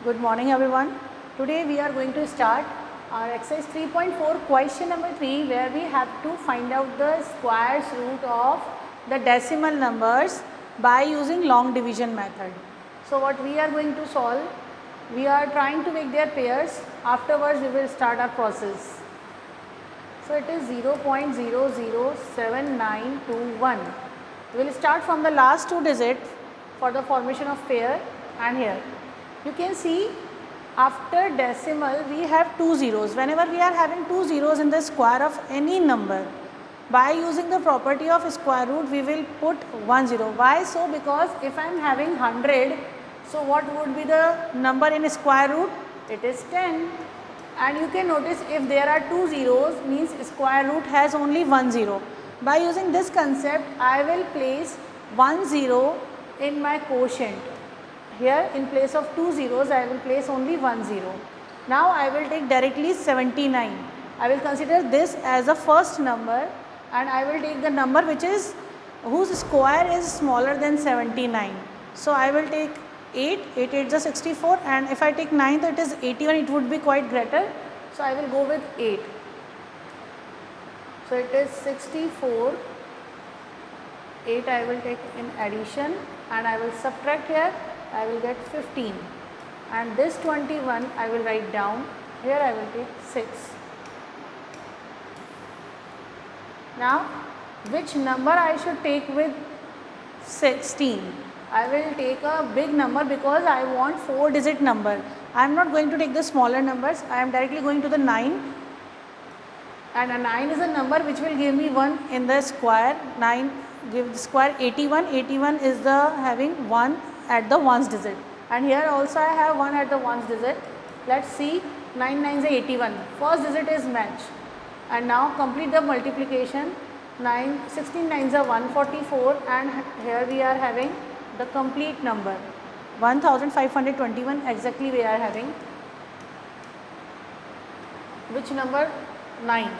Good morning everyone. Today we are going to start our exercise 3.4 question number 3 where we have to find out the square root of the decimal numbers by using long division method. So what we are going to solve, we are trying to make their pairs, afterwards we will start our process. So it is 0.007921. We will start from the last two digits for the formation of pair, and here you can see after decimal we have two zeros. Whenever we are having two zeros in the square of any number, by using the property of square root we will put 1 0. Why so? Because if I am having 100, so what would be the number in square root? It is 10. And you can notice if there are two zeros, means square root has only 1 0. By using this concept, I will place 1 0 in my quotient. Here in place of two zeros, I will place only 1 0. Now I will take directly 79. I will consider this as a first number, and I will take the number which is whose square is smaller than 79. So I will take 8, 8 8 is 64, and if I take 9, it is 81, it would be quite greater. So I will go with 8. So it is 64, 8 I will take in addition, and I will subtract here, I will get 15, and this 21 I will write down, here I will take 6. Now which number I should take with 16? I will take a big number because I want 4-digit number. I am not going to take the smaller numbers, I am directly going to the 9, and a 9 is a number which will give me 1 in the square. 9 give the square 81, 81 is the having 1 at the ones digit, and here also I have 1 at the ones digit. Let us see, 9 9 is 81, first digit is match, and now complete the multiplication. 16 9s are 144, and here we are having the complete number 1521 exactly we are having. Which number? 9.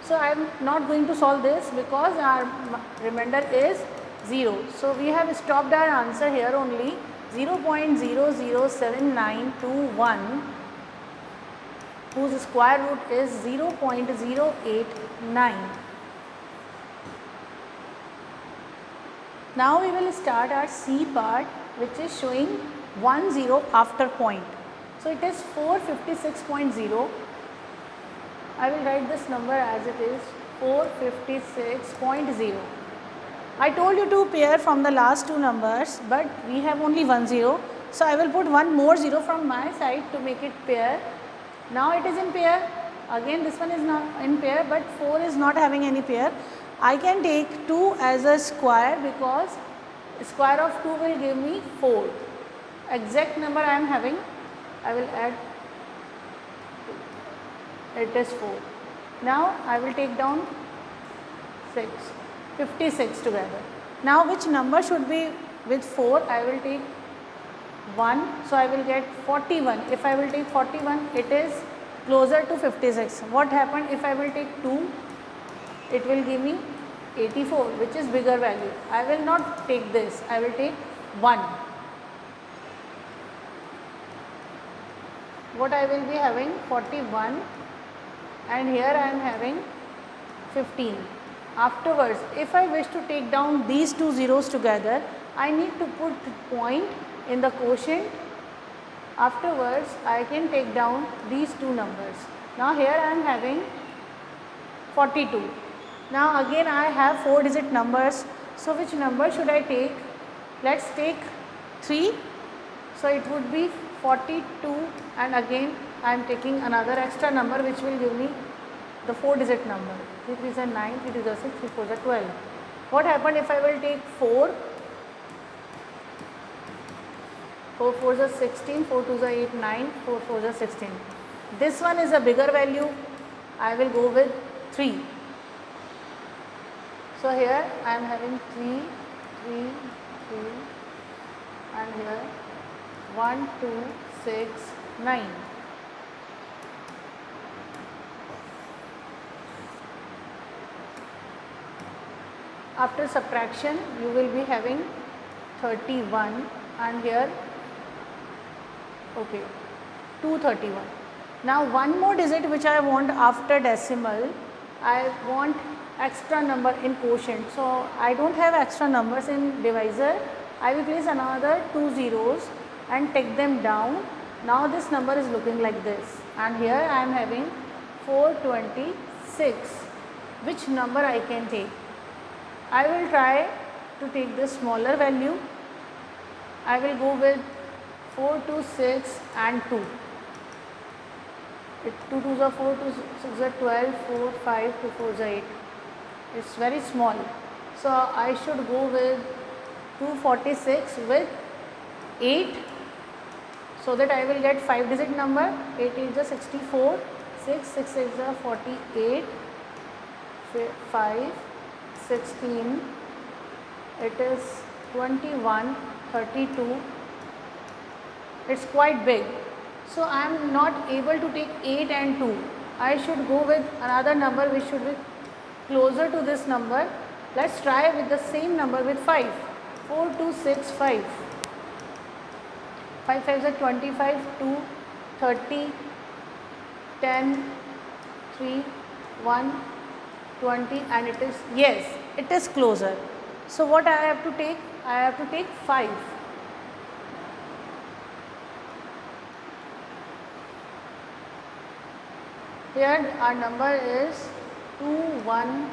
So I am not going to solve this because our remainder is 0. So we have stopped our answer here only, 0.007921, whose square root is 0.089. Now we will start our C part, which is showing 1 0 after point. So it is 456.0. I will write this number as it is, 456.0. I told you to pair from the last two numbers, but we have only 1 0. So I will put one more 0 from my side to make it pair. Now it is in pair. Again this one is not in pair, but 4 is not having any pair. I can take 2 as a square because square of 2 will give me 4. Exact number I am having, I will add 2. It is 4. Now I will take down 6, 56 together. Now which number should be with 4? I will take 1, so I will get 41. If I will take 41, it is closer to 56. What happened if I will take 2? It will give me 84, which is bigger value. I will not take this, I will take 1. What I will be having? 41, and here I am having 15. Afterwards, if I wish to take down these two zeros together, I need to put point in the quotient. Afterwards, I can take down these two numbers. Now here I am having 42. Now again I have 4-digit numbers. So which number should I take? Let's take 3. So it would be 42, and again I am taking another extra number which will give me the 4-digit number. 3 3s are 9, 3 2s are 6, 3 4s are 12. What happened if I will take 4? 4 4s are 16, 4 2s are 8, 9, 4 4s are 16. This one is a bigger value, I will go with 3. So here I am having 3, 3, 3, and here 1, 2, 6, 9. After subtraction, you will be having 31 and here, okay, 231. Now one more digit which I want after decimal, I want extra number in quotient. So I don't have extra numbers in divisor. I will place another 2 zeros and take them down. Now this number is looking like this, and here I am having 426. Which number I can take? I will try to take the smaller value. I will go with 4 to 6 and 2. 2 2s are 4, 2 6 are 12, 4, 5, 2 4s are 8. It's very small. So I should go with 246 with 8, so that I will get 5 digit number. 8 is the 64, 6 is the 48, 5, 16, it is 21, 32. It's quite big. So I am not able to take 8 and 2. I should go with another number which should be closer to this number. Let's try with the same number with 5. 4, 2, 6, 5. 5 5s are 25, 2, 30, 10, 3, 1, 20, and it is, yes, it is closer. So what I have to take? I have to take 5. Here our number is 2, 1,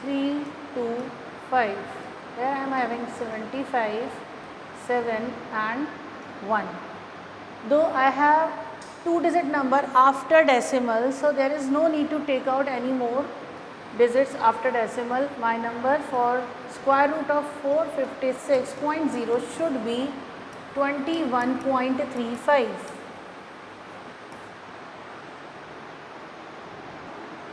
3, 2, 5. Here I am having 75, 7 and 1. Though I have 2 digit number after decimal, so there is no need to take out any more digits after decimal. My number for square root of 456.0 should be 21.35.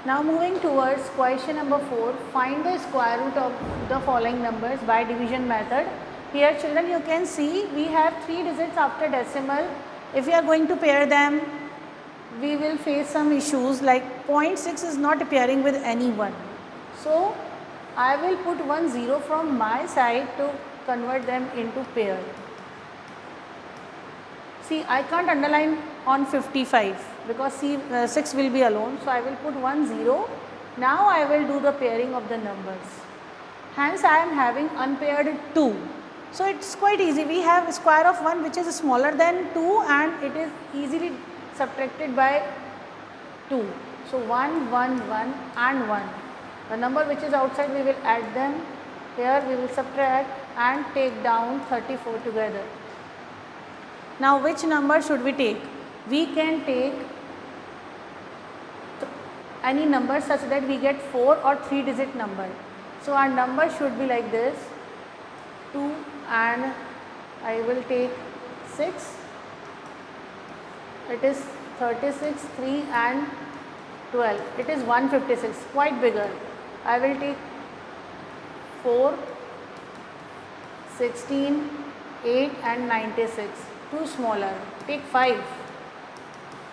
Now moving towards question number 4, find the square root of the following numbers by division method. Here children, you can see we have 3 digits after decimal. If we are going to pair them, we will face some issues like 0.6 is not appearing with any one. So I will put 1 0 from my side to convert them into pair. See, I can't underline on 55 because 6 will be alone. So I will put 1 0. Now I will do the pairing of the numbers. Hence I am having unpaired 2. So it's quite easy. We have square of 1 which is smaller than 2 and it is easily subtracted by 2. So 1, 1, 1 and 1. The number which is outside we will add them. Here we will subtract and take down 34 together. Now which number should we take? We can take any number such that we get 4 or 3 digit number. So our number should be like this, 2 and I will take 6. It is 36, 3 and 12. It is 156, quite bigger. I will take 4, 16, 8 and 96. Too smaller. Take 5.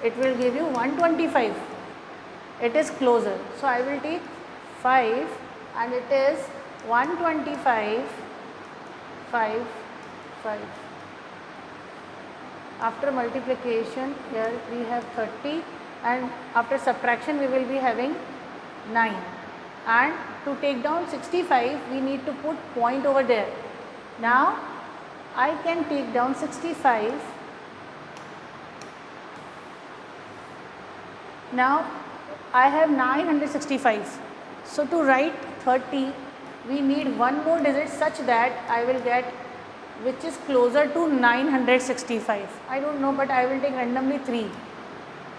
It will give you 125. It is closer. So I will take 5 and it is 125, 5, 5. After multiplication, here we have 30 and after subtraction we will be having 9. And to take down 65, we need to put point over there. Now I can take down 65. Now I have 965. So to write 30, we need one more digit such that I will get which is closer to 965. I don't know, but I will take randomly 3.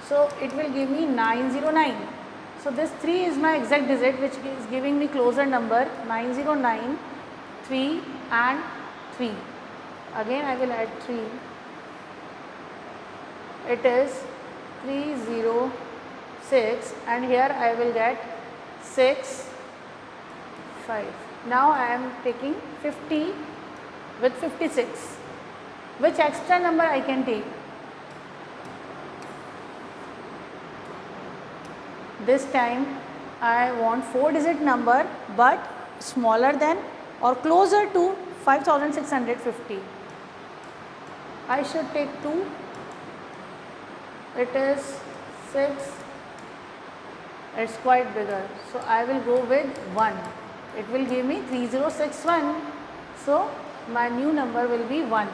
So it will give me 909. So this 3 is my exact digit which is giving me closer number 909, 3 and 3. Again I will add 3. It is 306 and here I will get 6, 5. Now I am taking 50 with 56. Which extra number I can take? This time I want 4 digit number but smaller than or closer to 5650. I should take 2, it is 6, it's quite bigger. So I will go with 1, it will give me 3061. So my new number will be 1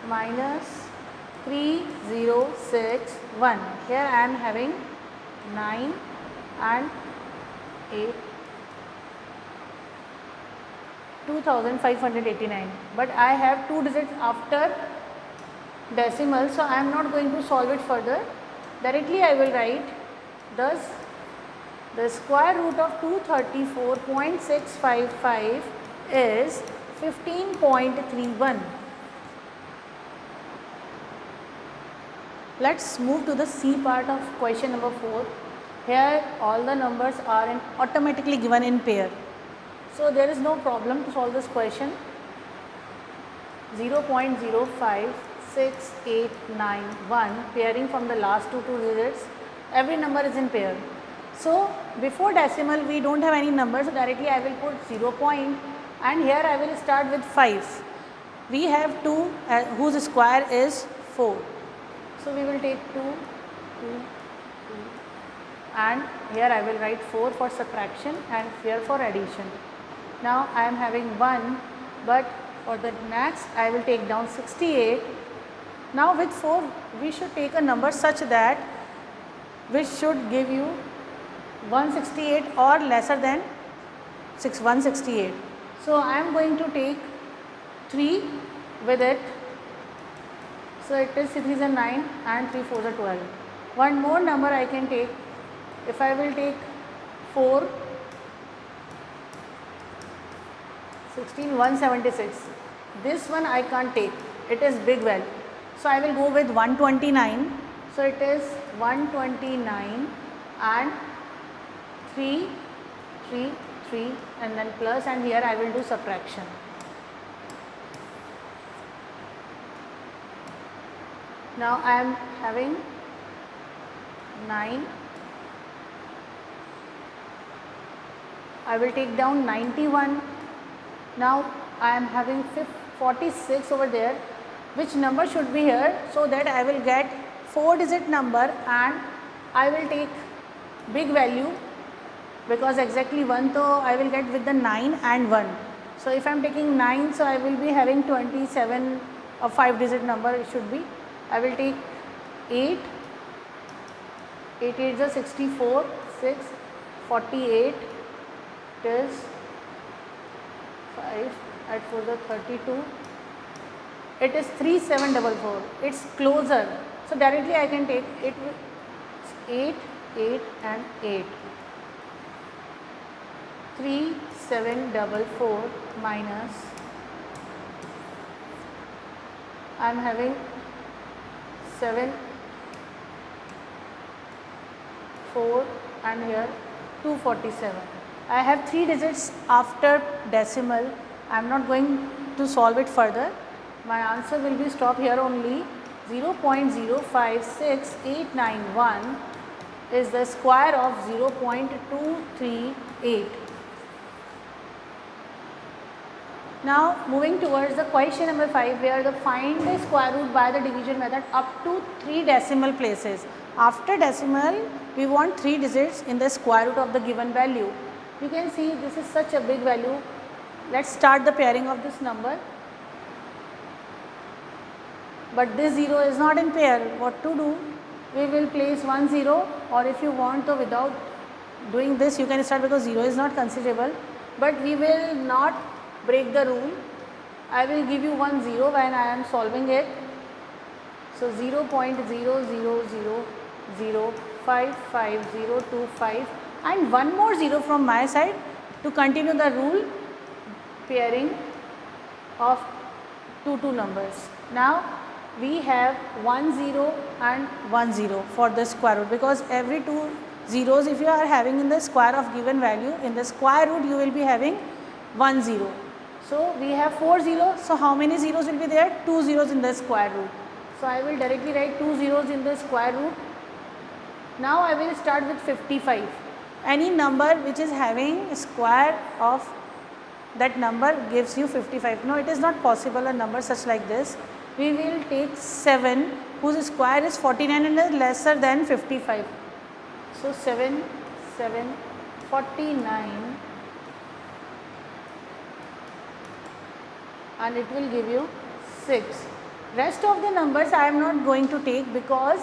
minus 3061. Here I am having 9 and 8, 2589, but I have 2 digits after decimal, so I am not going to solve it further. Directly I will write, thus the square root of 234.655 is 15.31. Let's move to the C part of question number 4. Here all the numbers are automatically given in pair. So there is no problem to solve this question. 0.056891 pairing from the last two digits. Every number is in pair. So before decimal we don't have any numbers, so directly I will put 0 point, and here I will start with 5. We have 2 whose square is 4. So we will take 2, 2, 2, and here I will write 4 for subtraction and here for addition. Now I am having 1, but for the next I will take down 68. Now with 4 we should take a number such that which should give you 168 or lesser than 168. So I am going to take 3 with it. So it is 3 is 9 and 3 4 is 12. One more number I can take. If I will take 4, 16, 176. This one I can't take, it is big value. So I will go with 129. So it is 129 and 3, 3, 3 and then plus, and here I will do subtraction. Now I am having 9. I will take down 91. Now I am having 46 over there. Which number should be here, so that I will get 4-digit number and I will take big value, because exactly 1, so I will get with the 9 and 1. So if I am taking 9, so I will be having 27, a 5-digit number it should be. I will take 8, 8 is a 64, 6, 48, it is 5, at 4 the 32, it is 3744, it is closer. So directly I can take it with 8, 8 and 8. 3744 minus, I am having 7, 4 and here 247. I have 3 digits after decimal. I am not going to solve it further. My answer will be stop here only. 0.056891 is the square of 0.238. Now moving towards the question number 5, where the find the square root by the division method up to 3 decimal places. After decimal we want 3 digits in the square root of the given value. You can see this is such a big value. Let's start the pairing of this number. But this 0 is not in pair. What to do? We will place 1 0, or if you want to without doing this you can start, because 0 is not considerable. But we will not break the rule. I will give you 1 0 when I am solving it. So 0.000055025 and one more 0 from my side to continue the rule pairing of two numbers. Now we have 1 0 and 1 0 for the square root, because every 2 zeros if you are having in the square of given value, in the square root you will be having 1 0. So we have 4 zeros, so how many zeros will be there? 2 zeros in the square root. So I will directly write 2 zeros in the square root. Now I will start with 55. Any number which is having a square of that number gives you 55. No, it is not possible a number such like this. We will take 7 whose square is 49 and is lesser than 55. So 7, 7, 49 and it will give you 6. Rest of the numbers I am not going to take because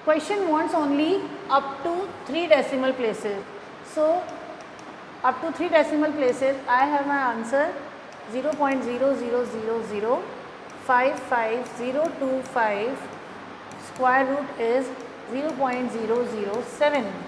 question wants only up to 3 decimal places. So up to 3 decimal places I have my answer 0.000055025, square root is 0.007.